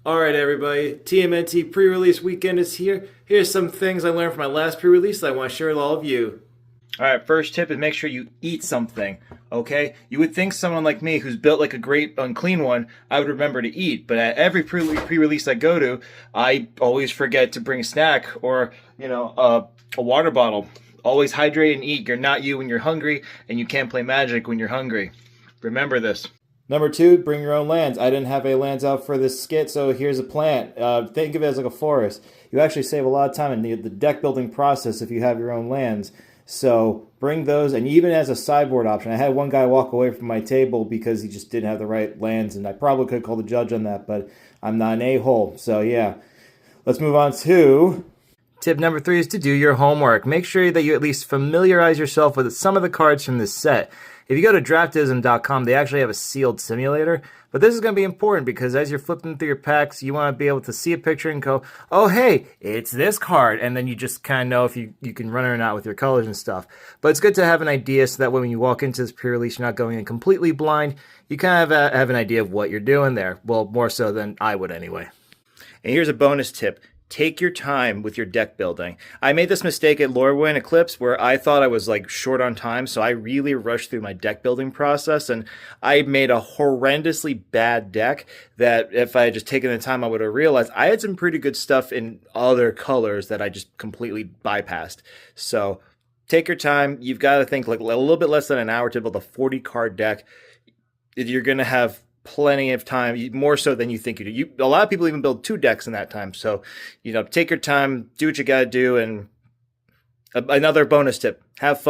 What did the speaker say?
All right, everybody. TMNT pre-release weekend is here. Here's some things I learned from my last pre-release that I want to share with all of you. All right, first tip is make sure you eat something, okay? You would think someone like me who's built like a great unclean one, I would remember to eat, but at every pre-release I go to, I always forget to bring a snack or, a water bottle. Always hydrate and eat. You're not you when you're hungry, and you can't play Magic when you're hungry. Remember this. Number two, bring your own lands. I didn't have any lands out for this skit, so here's a plant. Think of it as like a forest. You actually save a lot of time in the deck building process if you have your own lands. So bring those, and even as a sideboard option. I had one guy walk away from my table because he just didn't have the right lands, and I probably could call the judge on that, but I'm not an a-hole. So yeah, let's move on to... Tip number 3 is to do your homework. Make sure that you at least familiarize yourself with some of the cards from this set. If you go to draftism.com, they actually have a sealed simulator. But this is going to be important because as you're flipping through your packs, you want to be able to see a picture and go, oh, hey, it's this card. And then you just kind of know if you can run it or not with your colors and stuff. But it's good to have an idea so that way when you walk into this pre-release, you're not going in completely blind. You kind of have an idea of what you're doing there. Well, more so than I would anyway. And here's a bonus tip. Take your time with your deck building. I made this mistake at Lorwyn Eclipse where I thought I was like short on time, so I really rushed through my deck building process, and I made a horrendously bad deck that if I had just taken the time, I would have realized I had some pretty good stuff in other colors that I just completely bypassed. So take your time. You've got to think like a little bit less than an hour to build a 40 card deck. You're going to have plenty of time, more so than you think you do. A lot of people even build 2 decks in that time. So, take your time, do what you got to do. And another bonus tip, have fun.